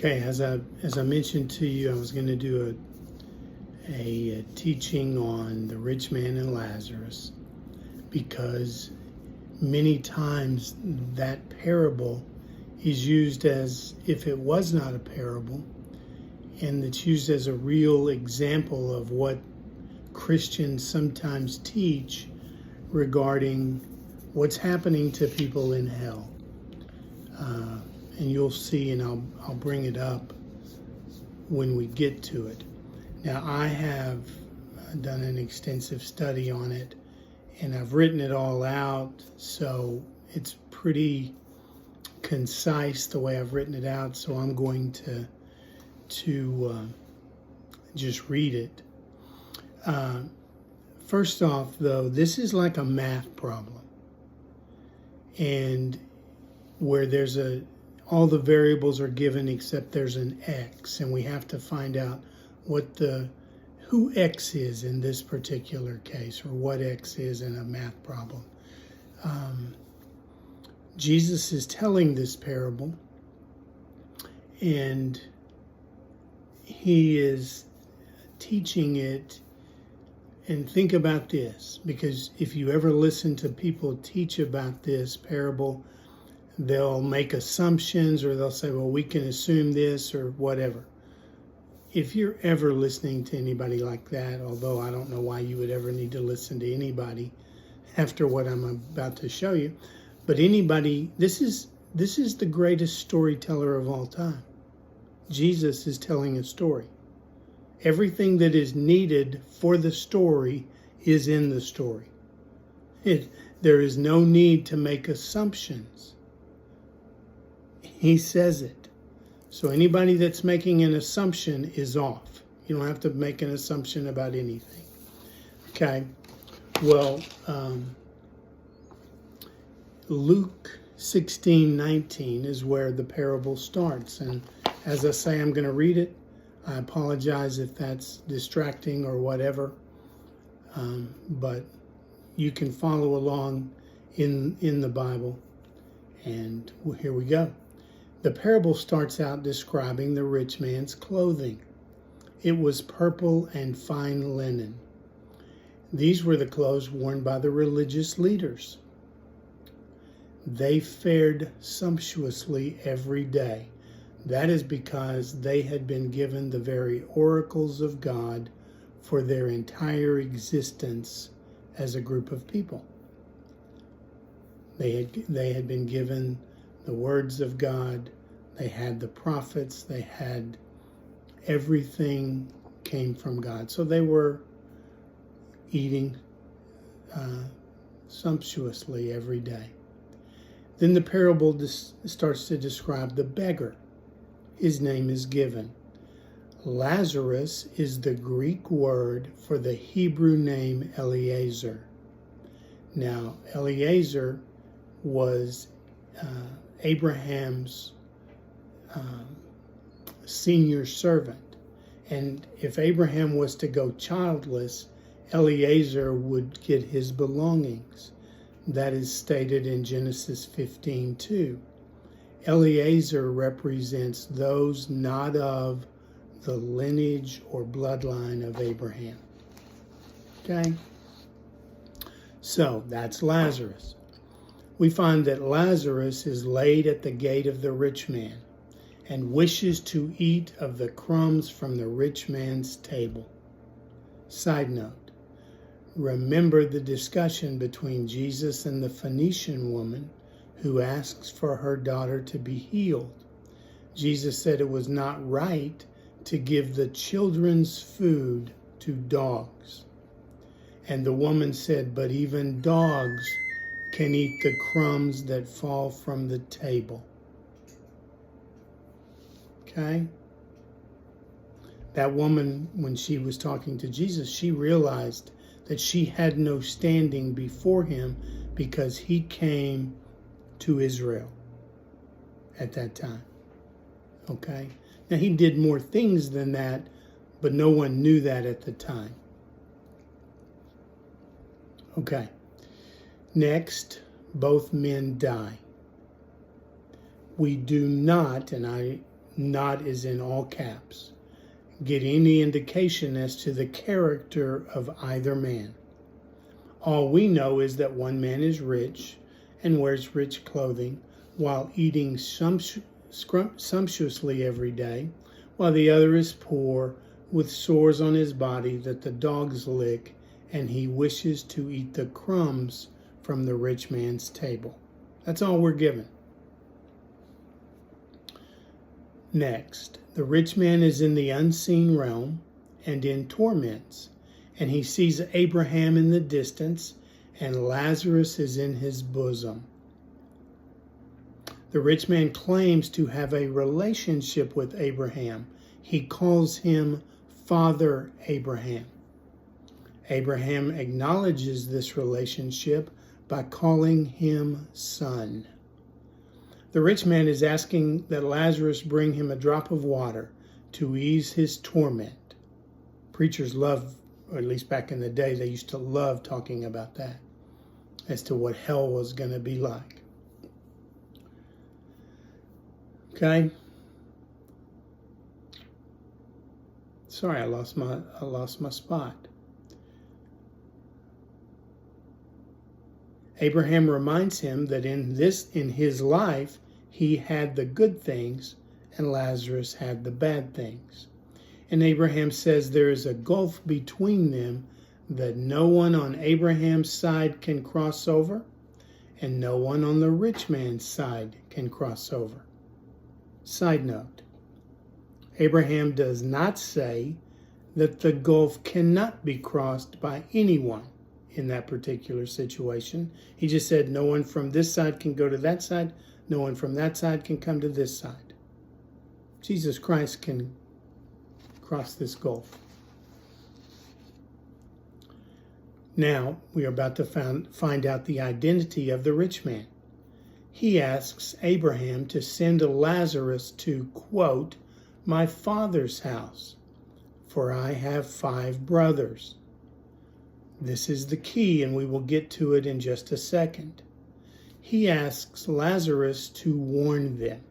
Okay, as I mentioned to you, I was going to do a teaching on the Rich Man and Lazarus, because many times that parable is used as if it was not a parable, and it's used as a real example of what Christians sometimes teach regarding what's happening to people in hell. And you'll see, and I'll bring it up when we get to it. Now, I have done an extensive study on it, and I've written it all out, so it's pretty concise the way I've written it out, so I'm going to just read it. First off, though, this is like a math problem, and where there's all the variables are given except there's an x, and we have to find out who x is in this particular case, or what x is in a math problem. Jesus is telling this parable, and he is teaching it. And think about this, because if you ever listen to people teach about this parable, they'll make assumptions, or they'll say, well, we can assume this, or whatever. If you're ever listening to anybody like that, although I don't know why you would ever need to listen to anybody after what I'm about to show you, but anybody, this is the greatest storyteller of all time. Jesus is telling a story. Everything that is needed for the story is in the story. There is no need to make assumptions. He says it. So anybody that's making an assumption is off. You don't have to make an assumption about anything. Okay. Well, Luke 16:19 is where the parable starts. And as I say, I'm going to read it. I apologize if that's distracting or whatever. But you can follow along in the Bible. And here we go. The parable starts out describing the rich man's clothing. It was purple and fine linen. These were the clothes worn by the religious leaders. They fared sumptuously every day. That is because they had been given the very oracles of God for their entire existence as a group of people. They had been given the words of God, they had the prophets, they had everything came from God. So they were eating sumptuously every day. Then the parable starts to describe the beggar. His name is given. Lazarus is the Greek word for the Hebrew name Eliezer. Now, Eliezer was Abraham's senior servant. And if Abraham was to go childless, Eliezer would get his belongings. That is stated in Genesis 15:2. Eliezer represents those not of the lineage or bloodline of Abraham. Okay? So, that's Lazarus. We find that Lazarus is laid at the gate of the rich man and wishes to eat of the crumbs from the rich man's table. Side note, remember the discussion between Jesus and the Phoenician woman who asks for her daughter to be healed. Jesus said it was not right to give the children's food to dogs. And the woman said, but even dogs can eat the crumbs that fall from the table. Okay? That woman, when she was talking to Jesus, she realized that she had no standing before him because he came to Israel at that time. Okay? Now, he did more things than that, but no one knew that at the time. Okay. Next, both men die. We do not, and I not is in all caps, get any indication as to the character of either man. All we know is that one man is rich and wears rich clothing while eating sumptuously every day, while the other is poor with sores on his body that the dogs lick, and he wishes to eat the crumbs from the rich man's table. That's all we're given. Next, the rich man is in the unseen realm and in torments, and he sees Abraham in the distance, and Lazarus is in his bosom. The rich man claims to have a relationship with Abraham. He calls him Father Abraham. Abraham acknowledges this relationship by calling him son. The rich man is asking that Lazarus bring him a drop of water to ease his torment. Preachers love, or at least back in the day, they used to love talking about that, as to what hell was going to be like. Okay? Sorry, I lost my spot. Abraham reminds him that in his life he had the good things and Lazarus had the bad things. And Abraham says there is a gulf between them that no one on Abraham's side can cross over, and no one on the rich man's side can cross over. Side note, Abraham does not say that the gulf cannot be crossed by anyone in that particular situation. He just said no one from this side can go to that side, no one from that side can come to this side. Jesus Christ can cross this gulf. Now we are about to find out the identity of the rich man. He asks Abraham to send Lazarus to, quote, my father's house, for I have 5 brothers. This is the key, and we will get to it in just a second. He asks Lazarus to warn them.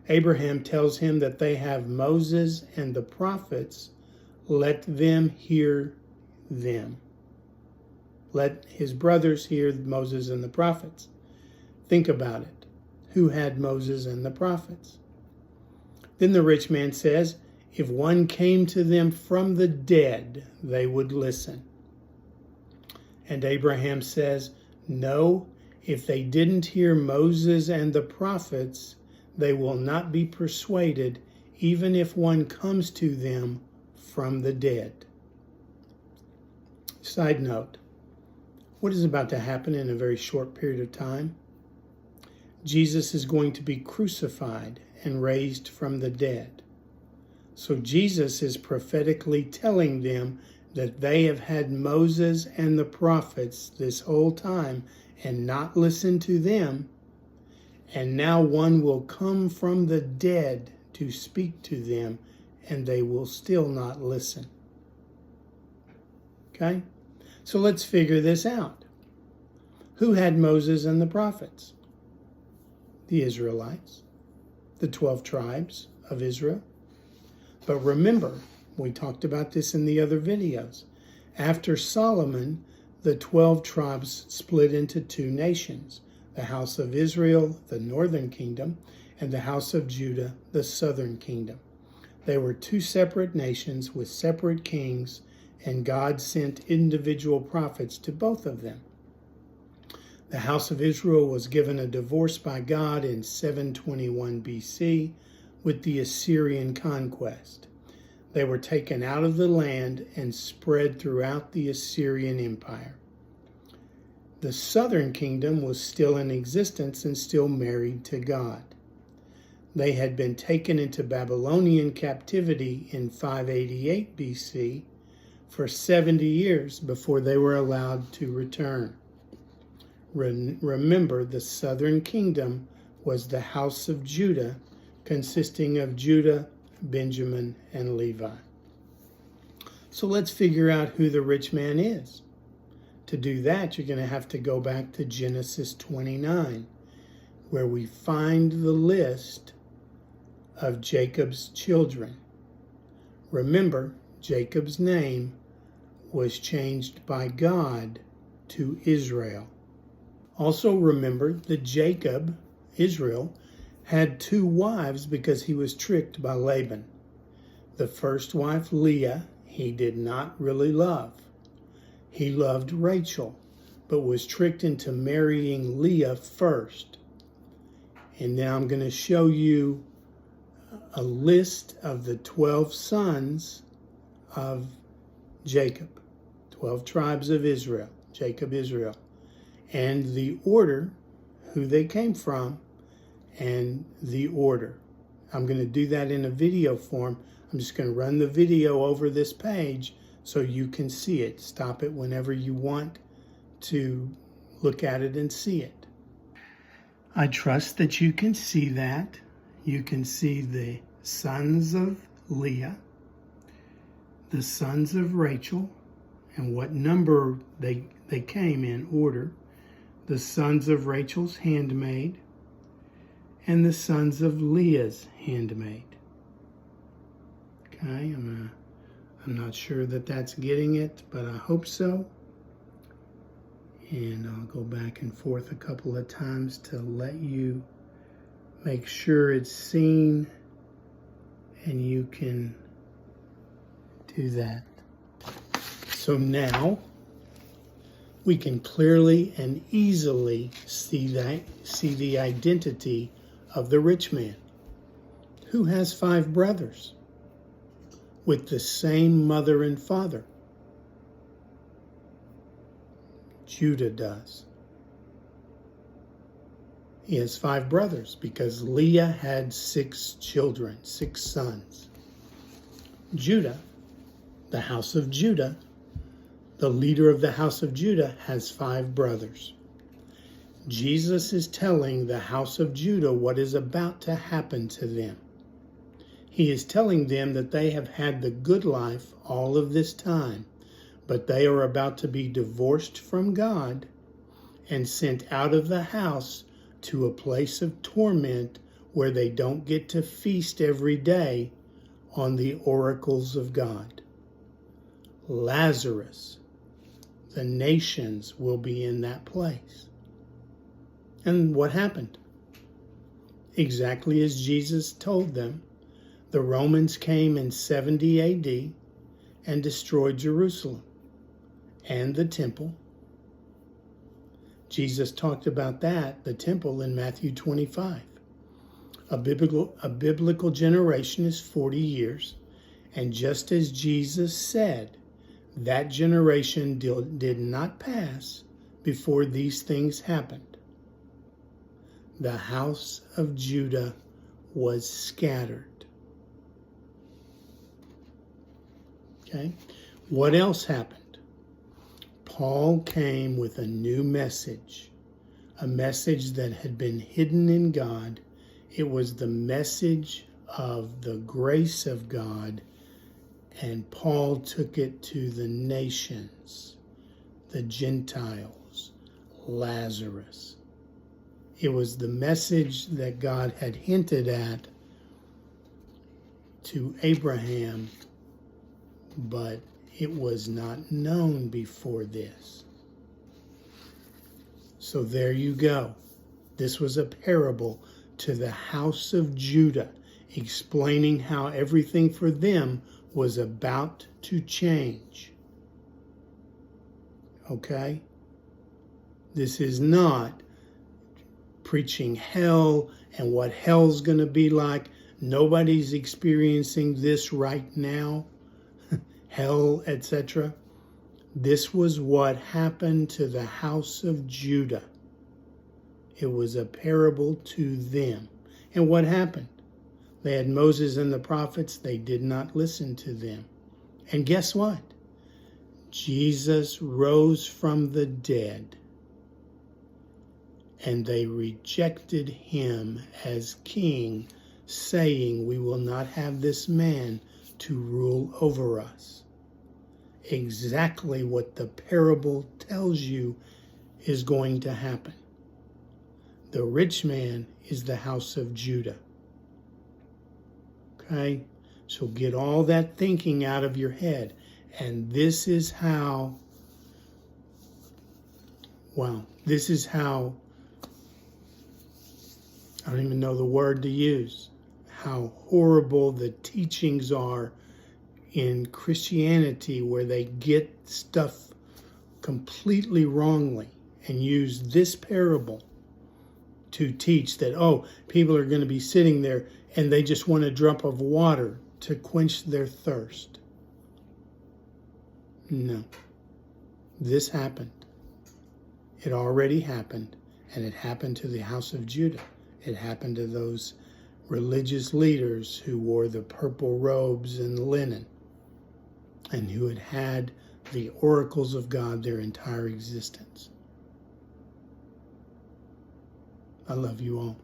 Abraham tells him that they have Moses and the prophets. Let them hear them. Let his brothers hear Moses and the prophets. Think about it. Who had Moses and the prophets? Then the rich man says, if one came to them from the dead, they would listen. And Abraham says, no, if they didn't hear Moses and the prophets, they will not be persuaded, even if one comes to them from the dead. Side note, what is about to happen in a very short period of time? Jesus is going to be crucified and raised from the dead. So Jesus is prophetically telling them that they have had Moses and the prophets this whole time and not listened to them, and now one will come from the dead to speak to them, and they will still not listen. Okay? So let's figure this out. Who had Moses and the prophets? The Israelites, the 12 tribes of Israel. But remember, we talked about this in the other videos. After Solomon, the 12 tribes split into 2 nations, the house of Israel, the northern kingdom, and the house of Judah, the southern kingdom. They were 2 separate nations with separate kings, and God sent individual prophets to both of them. The house of Israel was given a divorce by God in 721 BC with the Assyrian conquest. They were taken out of the land and spread throughout the Assyrian Empire. The southern kingdom was still in existence and still married to God. They had been taken into Babylonian captivity in 588 BC for 70 years before they were allowed to return. Remember, the southern kingdom was the house of Judah, consisting of Judah, Benjamin, and Levi. So let's figure out who the rich man is. To do that, you're going to have to go back to Genesis 29, where we find the list of Jacob's children. Remember, Jacob's name was changed by God to Israel. Also remember that Jacob, Israel, had 2 wives because he was tricked by Laban. The first wife, Leah, he did not really love. He loved Rachel, but was tricked into marrying Leah first. And now I'm going to show you a list of the 12 sons of Jacob, 12 tribes of Israel, Jacob, Israel, and the order, who they came from, and the order. I'm going to do that in a video form. I'm just going to run the video over this page so you can see it. Stop it whenever you want to look at it and see it. I trust that you can see that. You can see the sons of Leah, the sons of Rachel, and what number they came in order, the sons of Rachel's handmaid, and the sons of Leah's handmaid. Okay, I'm not sure that that's getting it, but I hope so. And I'll go back and forth a couple of times to let you make sure it's seen, and you can do that. So now we can clearly and easily see the identity of the rich man, who has 5 brothers with the same mother and father. Judah does. He has 5 brothers because Leah had 6 children, 6 sons. Judah, the house of Judah, the leader of the house of Judah, has 5 brothers. Jesus is telling the house of Judah what is about to happen to them. He is telling them that they have had the good life all of this time, but they are about to be divorced from God and sent out of the house to a place of torment where they don't get to feast every day on the oracles of God. Lazarus, the nations will be in that place. And what happened? Exactly as Jesus told them. The Romans came in 70 AD and destroyed Jerusalem and the temple. Jesus talked about that, the temple, in Matthew 25. A biblical generation is 40 years, and just as Jesus said, that generation did not pass before these things happened. The house of Judah was scattered. Okay, what else happened? Paul came with a new message, a message that had been hidden in God. It was the message of the grace of God, and Paul took it to the nations, the Gentiles, Lazarus. It was the message that God had hinted at to Abraham, but it was not known before this. So there you go. This was a parable to the house of Judah, explaining how everything for them was about to change. Okay? This is not preaching hell and what hell's going to be like. Nobody's experiencing this right now. Hell, etc. This was what happened to the house of Judah. It was a parable to them. And what happened? They had Moses and the prophets. They did not listen to them. And guess what? Jesus rose from the dead, and they rejected him as king, saying, "We will not have this man to rule over us." Exactly what the parable tells you is going to happen. The rich man is the house of Judah. Okay? So get all that thinking out of your head. And this is how, I don't even know the word to use, how horrible the teachings are in Christianity, where they get stuff completely wrongly and use this parable to teach that, oh, people are going to be sitting there and they just want a drop of water to quench their thirst. No. This happened. It already happened, and it happened to the house of Judah. It happened to those religious leaders who wore the purple robes and linen, and who had had the oracles of God their entire existence. I love you all.